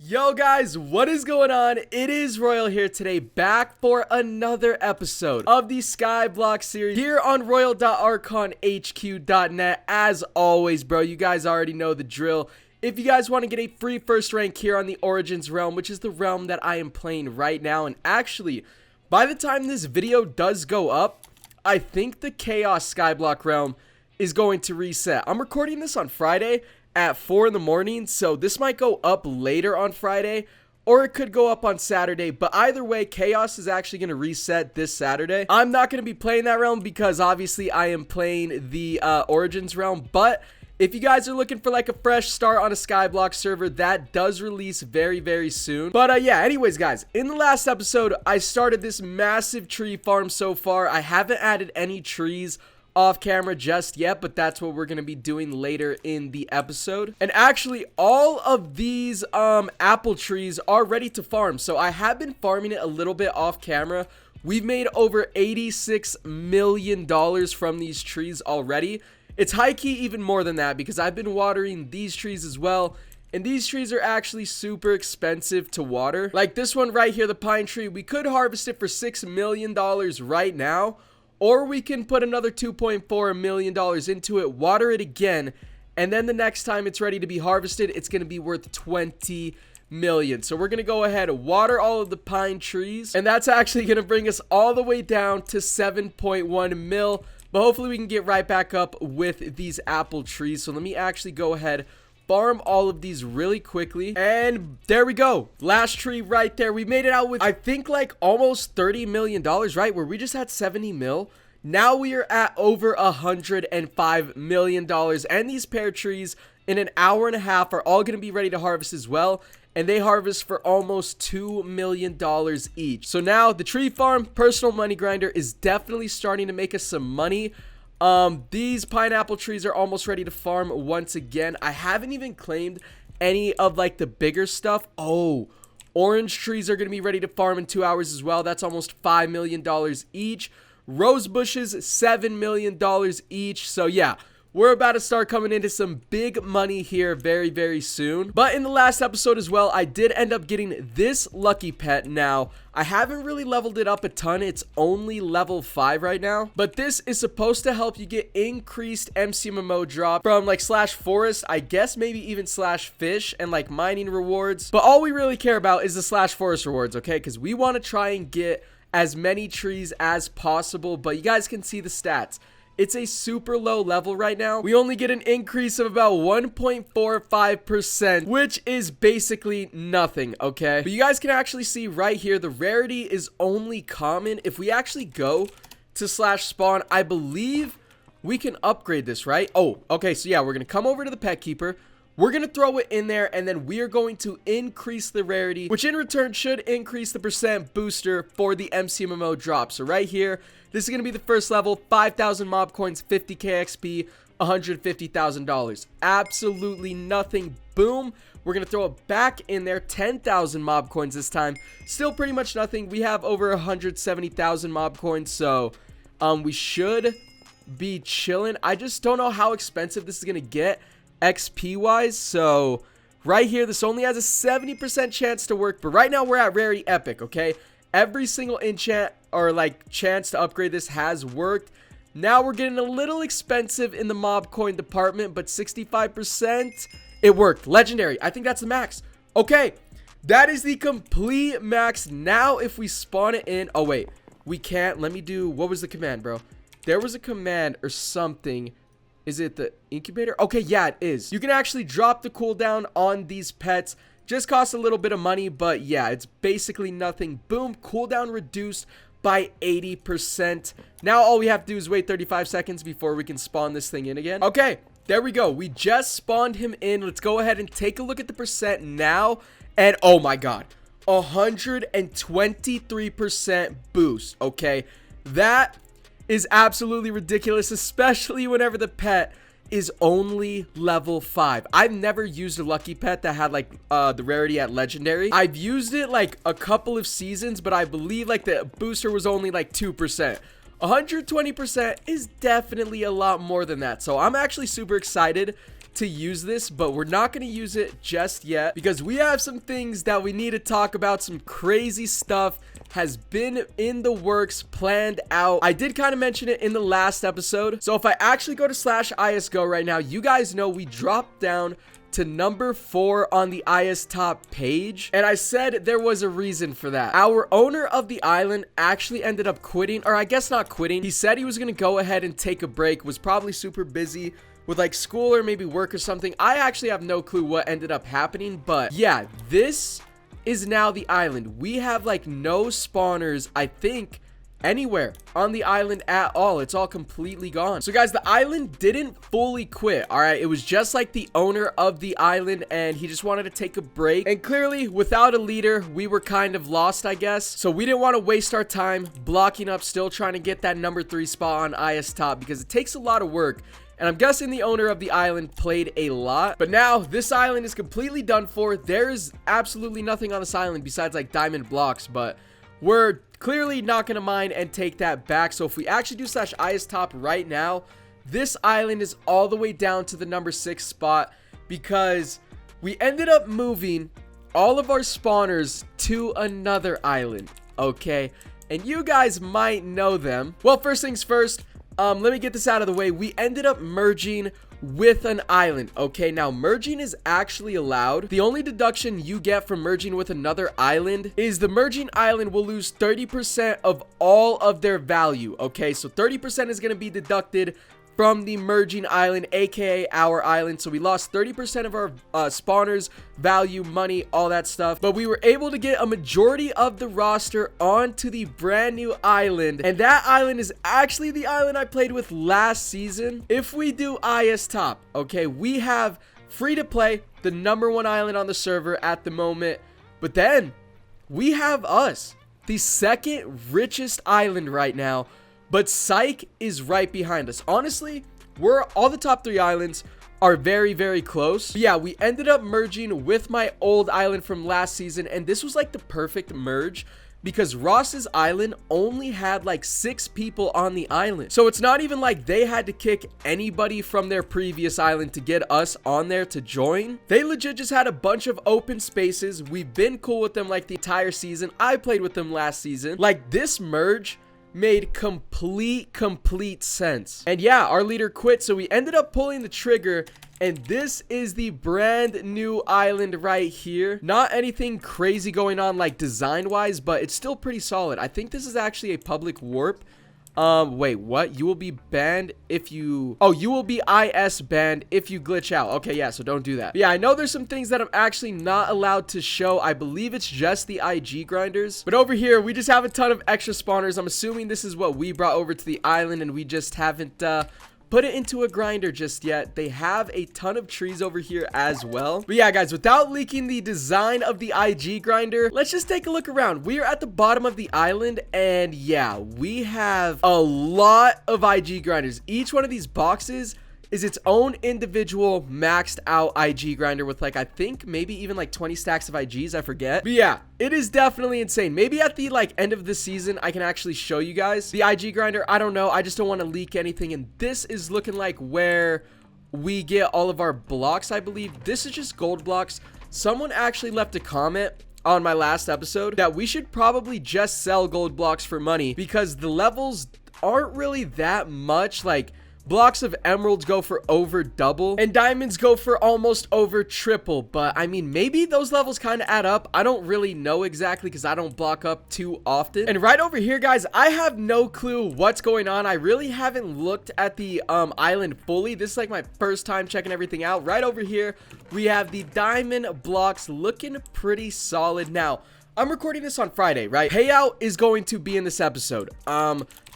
Yo guys, what is going on? It is Royal here today, back for another episode of the Skyblock series here on royal.archonhq.net. As always, bro, you guys already know the drill. If you guys want to get a free first rank here on the Origins realm, which is the realm that I am playing right now, and actually, by the time this video does go up, I think the Chaos Skyblock realm is going to reset. I'm recording this on Friday at 4 in the morning, so this might go up later on Friday, or it could go up on Saturday, but either way, Chaos is actually going to reset this Saturday. I'm not going to be playing that realm because obviously I am playing the Origins realm, but if you guys are looking for like a fresh start on a Skyblock server, that does release very soon. But yeah, anyways guys, in the last episode, I started this massive tree farm so far. I haven't added any trees off camera just yet, but that's what we're going to be doing later in the episode. And actually, all of these apple trees are ready to farm, so I have been farming it a little bit off camera. We've made over $86 million from these trees already. It's high-key even more than that because I've been watering these trees as well, and these trees are actually super expensive to water. Like this one right here, the pine tree, we could harvest it for $6 million right now, or we can put another $2.4 million into it, water it again, and then the next time it's ready to be harvested, it's going to be worth $20 million. So we're going to go ahead and water all of the pine trees, and that's actually going to bring us all the way down to 7.1 mil. But hopefully we can get right back up with these apple trees. So let me actually go ahead, farm all of these really quickly, and there we go. Last tree right there. We made it out with, I think, like almost $30 million, right? Where we just had 70 mil. Now we are at over $105 million, and these pear trees in an hour and a half are all going to be ready to harvest as well. And they harvest for almost $2 million each. So now the tree farm, personal money grinder, is definitely starting to make us some money. These pineapple trees are almost ready to farm once again. I haven't even claimed any of like the bigger stuff. Oh, orange trees are going to be ready to farm in 2 hours as well. That's almost $5 million each. Rose bushes, $7 million each. So yeah, we're about to start coming into some big money here very soon. But in the last episode as well, I did end up getting this lucky pet. Now, I haven't really leveled it up a ton. It's only level 5 right now. But this is supposed to help you get increased MCMMO drop from like /forest, I guess maybe even /fish and like mining rewards. But all we really care about is the /forest rewards, okay? Because we want to try and get as many trees as possible. But you guys can see the stats. It's a super low level right now. We only get an increase of about 1.45%, which is basically nothing, okay? But you guys can actually see right here, the rarity is only common. If we actually go to /spawn, I believe we can upgrade this, right? Oh, okay, so yeah, we're gonna come over to the pet keeper. We're going to throw it in there, and then we are going to increase the rarity, which in return should increase the percent booster for the MCMMO drop. So right here, this is going to be the first level, 5,000 mob coins, 50k XP, $150,000. Absolutely nothing. Boom. We're going to throw it back in there, 10,000 mob coins this time. Still pretty much nothing. We have over 170,000 mob coins, so we should be chilling. I just don't know how expensive this is going to get XP wise. So right here, this only has a 70% chance to work, but right now we're at rarity epic, okay? Every single enchant or like chance to upgrade this has worked. Now we're getting a little expensive in the mob coin department, but 65%, it worked. Legendary, I think that's the max. Okay, that is the complete max. Now if we spawn it in, oh wait, we can't. Let me do, what was the command, bro? There was a command or something. Is it the incubator? Okay, yeah, it is. You can actually drop the cooldown on these pets. Just costs a little bit of money, but yeah, it's basically nothing. Boom, cooldown reduced by 80%. Now all we have to do is wait 35 seconds before we can spawn this thing in again. Okay, there we go. We just spawned him in. Let's go ahead and take a look at the percent now. And oh my god, 123% boost, okay? That is absolutely ridiculous, especially whenever the pet is only level 5. I've never used a lucky pet that had like the rarity at legendary. I've used it like a couple of seasons, but I believe like the booster was only like 2%. 120% is definitely a lot more than that. So I'm actually super excited to use this, but we're not going to use it just yet because we have some things that we need to talk about. Some crazy stuff has been in the works, planned out. I did kind of mention it in the last episode. So if I actually go to /ISGO right now, you guys know we dropped down to number 4 on the IS top page, and I said there was a reason for that. Our owner of the island actually ended up quitting, or I guess not quitting. He said he was gonna go ahead and take a break, was probably super busy with like school or maybe work or something. I actually have no clue what ended up happening, but yeah, this is now the island. We have like no spawners, I think, anywhere on the island at all. It's all completely gone. So guys, the island didn't fully quit, all right? It was just like the owner of the island, and he just wanted to take a break, and clearly without a leader we were kind of lost, I guess. So we didn't want to waste our time blocking up, still trying to get that number 3 spot on IS top, because it takes a lot of work. And I'm guessing the owner of the island played a lot. But now this island is completely done for. There's absolutely nothing on this island besides like diamond blocks, but we're clearly not going to mine and take that back. So if we actually do /IS top right now, this island is all the way down to the number 6 spot because we ended up moving all of our spawners to another island, okay? And you guys might know them. Well, first things first, let me get this out of the way. We ended up merging with an island. Okay, now merging is actually allowed. The only deduction you get from merging with another island is the merging island will lose 30% of all of their value. Okay, so 30% is going to be deducted from the merging island, aka our island. So we lost 30% of our spawners, value, money, all that stuff, but we were able to get a majority of the roster onto the brand new island, and that island is actually the island I played with last season. If we do IS top, okay, we have free to play, the number 1 island on the server at the moment, but then we have us, the second richest island right now. But Psych is right behind us. Honestly, all the top 3 islands are very, very close. But yeah, we ended up merging with my old island from last season, and this was like the perfect merge because Ross's island only had like 6 people on the island. So it's not even like they had to kick anybody from their previous island to get us on there to join. They legit just had a bunch of open spaces. We've been cool with them like the entire season. I played with them last season. Like, this merge made complete sense. And yeah, our leader quit, so we ended up pulling the trigger, and this is the brand new island right here. Not anything crazy going on like design wise, but it's still pretty solid. I think this is actually a public warp. Wait, what? You will be banned if you... Oh, you will be IS banned if you glitch out. Okay, yeah, so don't do that. But yeah, I know there's some things that I'm actually not allowed to show. I believe it's just the IG grinders. But over here, we just have a ton of extra spawners. I'm assuming this is what we brought over to the island, and we just haven't, put it into a grinder just yet. They have a ton of trees over here as well. But yeah, guys, without leaking the design of the IG grinder, let's just take a look around. We are at the bottom of the island, and yeah, we have a lot of IG grinders. Each one of these boxes is its own individual maxed out IG grinder with like, I think maybe even like 20 stacks of IGs, I forget. But yeah, it is definitely insane. Maybe at the like end of the season, I can actually show you guys the IG grinder. I don't know. I just don't want to leak anything. And this is looking like where we get all of our blocks, I believe. This is just gold blocks. Someone actually left a comment on my last episode that we should probably just sell gold blocks for money because the levels aren't really that much. Like, blocks of emeralds go for over double and diamonds go for almost over triple, but I mean, maybe those levels kind of add up. I don't really know exactly because I don't block up too often. And right over here, guys, I have no clue what's going on. I really haven't looked at the island fully. This is like my first time checking everything out. Right over here, we have the diamond blocks looking pretty solid. Now, I'm recording this on Friday, right? Payout is going to be in this episode.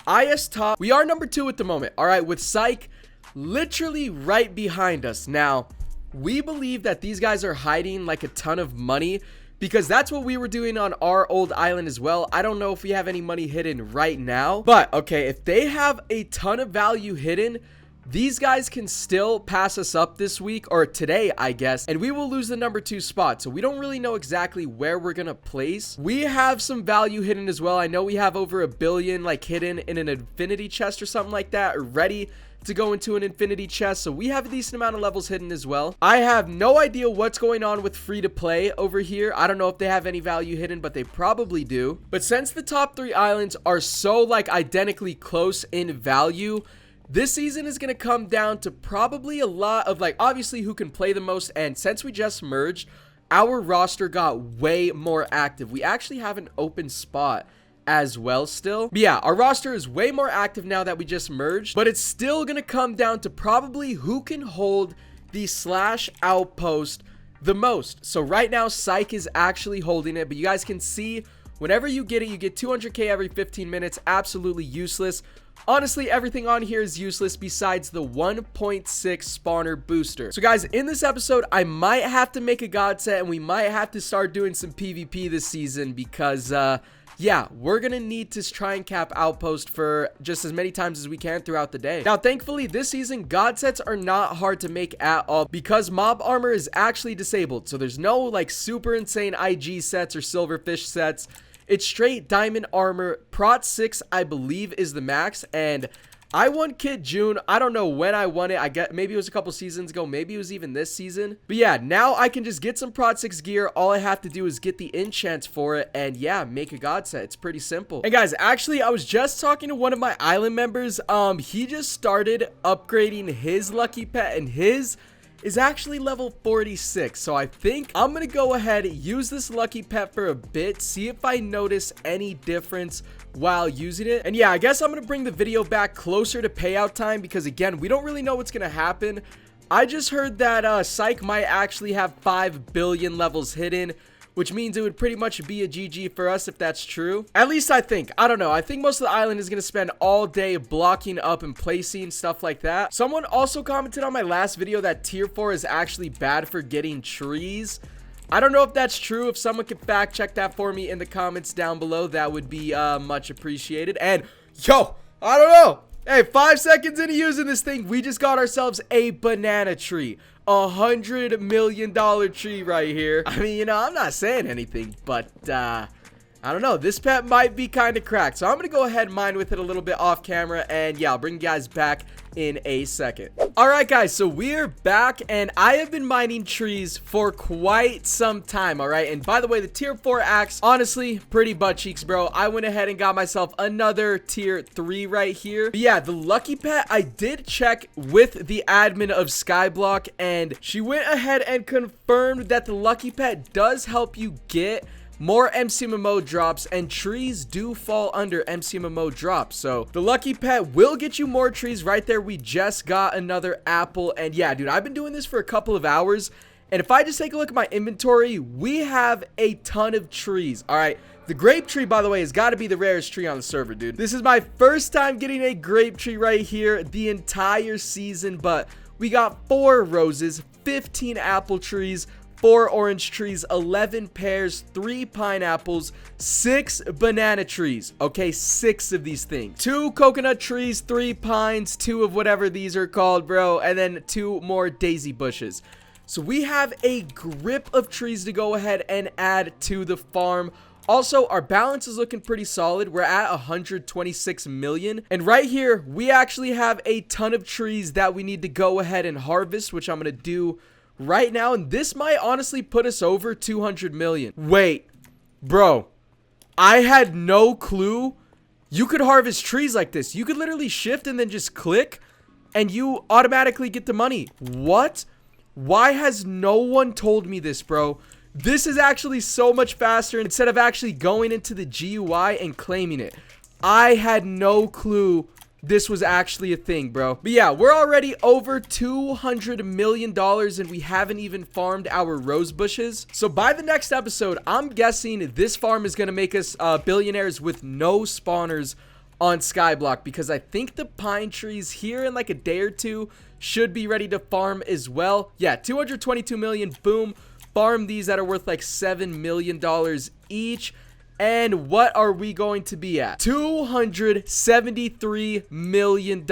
IS top, we are number 2 at the moment, all right, with Psych literally right behind us. Now, we believe that these guys are hiding like a ton of money because that's what we were doing on our old island as well. I don't know if we have any money hidden right now, but okay, if they have a ton of value hidden, these guys can still pass us up this week, or today, I guess, and we will lose the number 2 spot. So we don't really know exactly where we're gonna place. We have some value hidden as well. I know we have over 1 billion like hidden in an infinity chest or something like that, or ready to go into an infinity chest. So we have a decent amount of levels hidden as well. I have no idea what's going on with free to play over here. I don't know if they have any value hidden, but they probably do. But since the top 3 islands are so like identically close in value, this season is going to come down to probably a lot of like obviously who can play the most. And since we just merged, our roster got way more active. We actually have an open spot as well still. But yeah, our roster is way more active now that we just merged, but it's still gonna come down to probably who can hold the slash outpost the most. So right now Psych is actually holding it, but you guys can see whenever you get it, you get 200k every 15 minutes. Absolutely useless. Honestly, everything on here is useless besides the 1.6 spawner booster. So guys, in this episode, I might have to make a god set, and we might have to start doing some PvP this season because yeah, we're gonna need to try and cap outpost for just as many times as we can throughout the day. Now, thankfully, this season, god sets are not hard to make at all because mob armor is actually disabled. So there's no like super insane IG sets or silverfish sets. It's straight diamond armor. Prot 6, I believe, is the max. And I won Kid June. I don't know when I won it. I get maybe it was a couple seasons ago. Maybe it was even this season. But yeah, now I can just get some Prot 6 gear. All I have to do is get the enchants for it. And yeah, make a god set. It's pretty simple. And guys, actually, I was just talking to one of my island members. He just started upgrading his lucky pet, and his is actually level 46. So I think I'm gonna go ahead, use this lucky pet for a bit, see if I notice any difference while using it. And yeah, I guess I'm gonna bring the video back closer to payout time because again, we don't really know what's gonna happen. I just heard that Psych might actually have 5 billion levels hidden, which means it would pretty much be a GG for us if that's true. At least I think. I don't know. I think most of the island is going to spend all day blocking up and placing stuff like that. Someone also commented on my last video that tier 4 is actually bad for getting trees. I don't know if that's true. If someone could fact check that for me in the comments down below, that would be much appreciated. And yo, I don't know. Hey, 5 seconds into using this thing, we just got ourselves a banana tree. $100 million tree right here. I mean, you know, I'm not saying anything, but I don't know. This pet might be kind of cracked. So I'm going to go ahead and mine with it a little bit off camera. And yeah, I'll bring you guys back in a second. All right, guys. So we're back and I have been mining trees for quite some time. All right. And by the way, the tier 4 axe, honestly, pretty butt cheeks, bro. I went ahead and got myself another tier 3 right here. But yeah, the lucky pet, I did check with the admin of Skyblock and she went ahead and confirmed that the lucky pet does help you get more MCMMO drops, and trees do fall under MCMMO drops. So the lucky pet will get you more trees right there. We just got another apple, and yeah, dude, I've been doing this for a couple of hours, and if I just take a look at my inventory, we have a ton of trees. All right, the grape tree, by the way, has got to be the rarest tree on the server, dude. This is my first time getting a grape tree right here the entire season, but we got 4 roses, 15 apple trees, 4 orange trees, 11 pears, 3 pineapples, 6 banana trees. Okay, 6 of these things. 2 coconut trees, 3 pines, 2 of whatever these are called, bro, and then 2 more daisy bushes. So we have a grip of trees to go ahead and add to the farm. Also, our balance is looking pretty solid. We're at 126 million. And right here, we actually have a ton of trees that we need to go ahead and harvest, which I'm going to do right now. And this might honestly put us over 200 million. Wait, bro, I had no clue you could harvest trees like this. You could literally shift and then just click and you automatically get the money. What? Why has no one told me this, bro? This is actually so much faster instead of actually going into the GUI and claiming it. I had no clue this was actually a thing, bro. But yeah, we're already over $200 million and we haven't even farmed our rose bushes. So by the next episode, I'm guessing this farm is going to make us billionaires with no spawners on Skyblock, because I think the pine trees here in like a day or two should be ready to farm as well. Yeah, 222 million, boom. Farm these that are worth like $7 million each. And what are we going to be at? $273 million.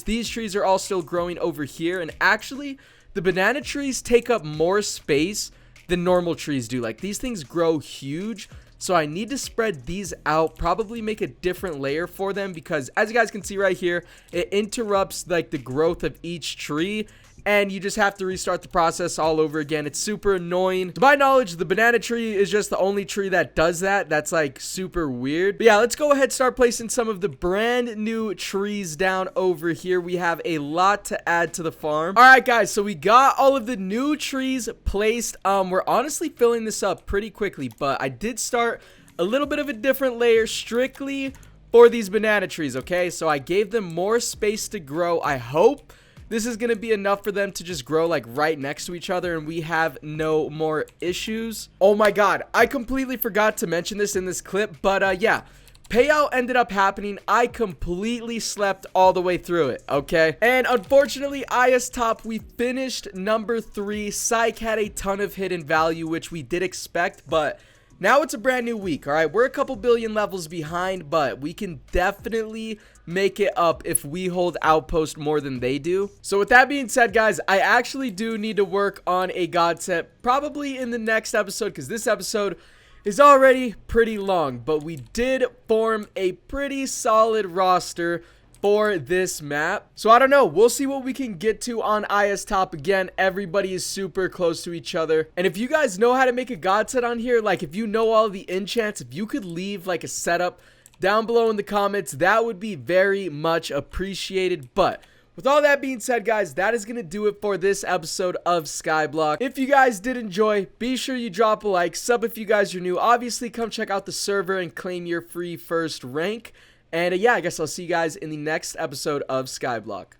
These trees are all still growing over here. And actually, the banana trees take up more space than normal trees do. Like, these things grow huge. So I need to spread these out, probably make a different layer for them, because as you guys can see right here, it interrupts like the growth of each tree. And you just have to restart the process all over again. It's super annoying. To my knowledge, the banana tree is just the only tree that does that. That's like super weird. But yeah, let's go ahead and start placing some of the brand new trees down over here. We have a lot to add to the farm. All right, guys, so we got all of the new trees placed. We're honestly filling this up pretty quickly, but I did start a little bit of a different layer strictly for these banana trees, okay? So I gave them more space to grow. I hope this is going to be enough for them to just grow like right next to each other and we have no more issues. Oh my god, I completely forgot to mention this in this clip, but yeah, payout ended up happening. I completely slept all the way through it, okay? And unfortunately, IS top, we finished number 3. Psych had a ton of hidden value, which we did expect, but now it's a brand new week, all right? We're a couple billion levels behind, but we can definitely make it up if we hold outpost more than they do. So with that being said, guys, I actually do need to work on a god set probably in the next episode, because this episode is already pretty long, but we did form a pretty solid roster for this map. So I don't know, we'll see what we can get to on IS top. Again, everybody is super close to each other, and if you guys know how to make a god set on here, like if you know all the enchants, if you could leave like a setup down below in the comments, that would be very much appreciated. But with all that being said, guys, that is going to do it for this episode of Skyblock. If you guys did enjoy, be sure you drop a like, sub if you guys are new. Obviously, come check out the server and claim your free first rank. And yeah, I guess I'll see you guys in the next episode of Skyblock.